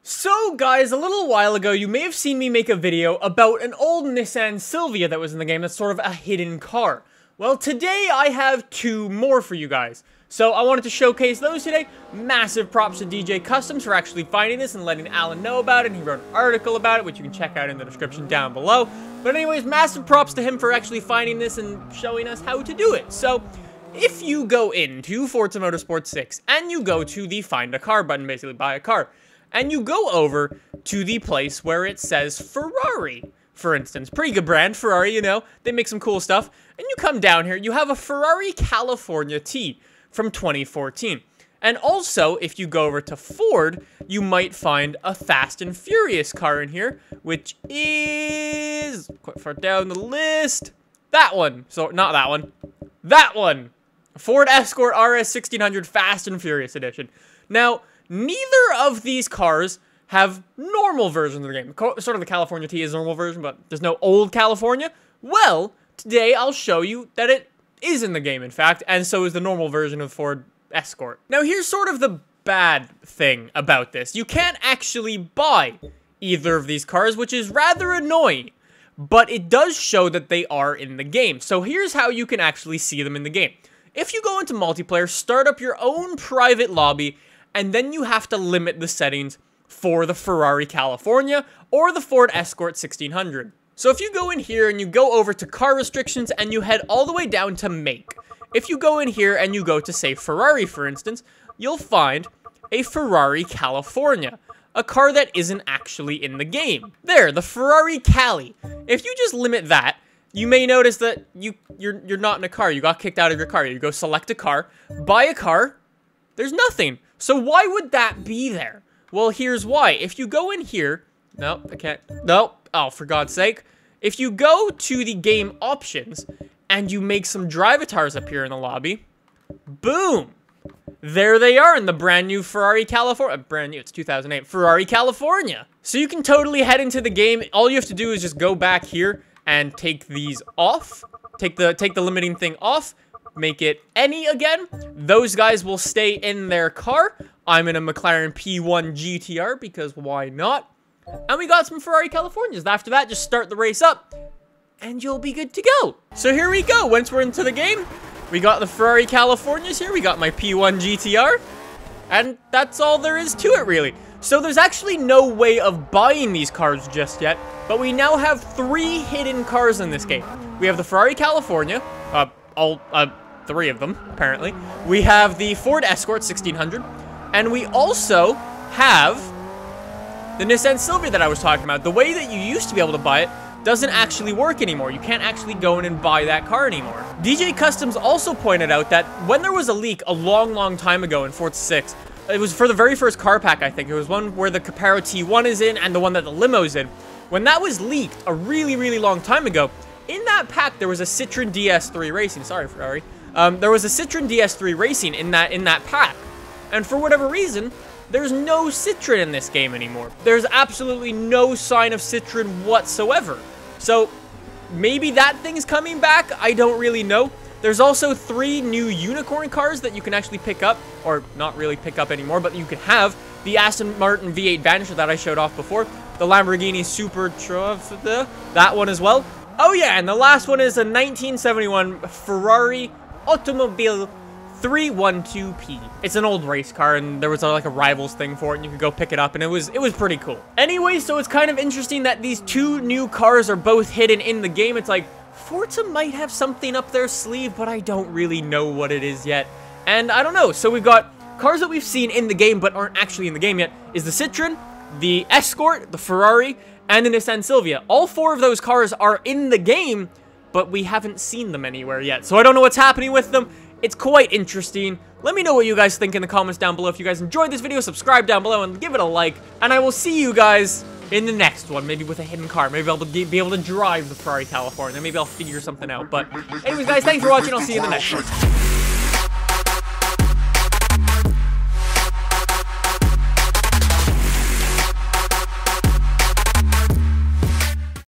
So guys, a little while ago, you may have seen me make a video about an old Nissan Silvia that was in the game that's sort of a hidden car. Well, today I have two more for you guys. So I wanted to showcase those today. Massive props to DJ Customs for actually finding this and letting Alan know about it. And he wrote an article about it, which you can check out in the description down below. But anyways, massive props to him for actually finding this and showing us how to do it. So if you go into Forza Motorsport 6 and you go to the Find a Car button, basically buy a car, and you go over to the place where it says Ferrari, for instance. Pretty good brand, Ferrari, you know. They make some cool stuff. And you come down here, you have a Ferrari California T from 2014. And also, if you go over to Ford, you might find a Fast and Furious car in here, which is quite far down the list. That one. So, not that one. That one. Ford Escort RS 1600 Fast and Furious Edition. Now, neither of these cars have normal versions of the game. Sort of the California T is a normal version, but there's no old California. Well, today I'll show you that it is in the game, in fact, and so is the normal version of Ford Escort. Now, here's sort of the bad thing about this. You can't actually buy either of these cars, which is rather annoying, but it does show that they are in the game. So here's how you can actually see them in the game. If you go into multiplayer, start up your own private lobby, and then you have to limit the settings for the Ferrari California or the Ford Escort 1600. So if you go in here and you go over to car restrictions and you head all the way down to make, if you go in here and you go to say Ferrari, for instance, you'll find a Ferrari California, a car that isn't actually in the game. There, the Ferrari Cali. If you just limit that, you may notice that you're not in a car. You got kicked out of your car. You go select a car, buy a car, there's nothing. So why would that be there? Well, here's why. If you go in here, no, I can't, no, oh, for God's sake. If you go to the game options and you make some drive avatars appear in the lobby, boom, there they are in the brand new Ferrari California, brand new, it's 2008, Ferrari California. So you can totally head into the game. All you have to do is just go back here and take these off, take the limiting thing off, make it any again. Those guys will stay in their car. I'm in a McLaren P1 GTR because why not? And we got some Ferrari Californias. After that, just start the race up and you'll be good to go. So here we go. Once we're into the game, we got the Ferrari Californias here. We got my P1 GTR. And that's all there is to it, really. So there's actually no way of buying these cars just yet, but we now have 3 hidden cars in this game. We have the Ferrari California, all 3 of them, apparently. We have the Ford Escort 1600, and we also have the Nissan Silvia that I was talking about. The way that you used to be able to buy it doesn't actually work anymore. You can't actually go in and buy that car anymore. DJ Customs also pointed out that when there was a leak a long time ago in Forza 6, it was for the very first car pack, I think. It was one where the Caparo T1 is in and the one that the limo's in. When that was leaked a really long time ago, in that pack, there was a Citroën DS3 Racing. Sorry, Ferrari. There was a Citroën DS3 Racing in that pack. And for whatever reason, there's no Citroën in this game anymore. There's absolutely no sign of Citroën whatsoever. So maybe that thing's coming back. I don't really know. There's also 3 new unicorn cars that you can actually pick up, or not really pick up anymore, but you can have. The Aston Martin V8 Vanisher that I showed off before, the Lamborghini Super Trofeo, that one as well. Oh yeah, and the last one is a 1971 Ferrari Automobile 312P. It's an old race car, and there was like a rivals thing for it, and you could go pick it up, and it was pretty cool. Anyway, so it's kind of interesting that these 2 new cars are both hidden in the game. It's like, Forza might have something up their sleeve, but I don't really know what it is yet. And I don't know. So we've got cars that we've seen in the game but aren't actually in the game yet. Is the Citroën, the Escort, the Ferrari, and the Nissan Silvia. All 4 of those cars are in the game, but we haven't seen them anywhere yet. So I don't know what's happening with them. It's quite interesting. Let me know what you guys think in the comments down below. If you guys enjoyed this video, subscribe down below and give it a like. And I will see you guys in the next one, maybe with a hidden car. Maybe I'll be able to drive the Ferrari California. Maybe I'll figure something out. But anyways, guys, thanks for watching. I'll see you in the next one.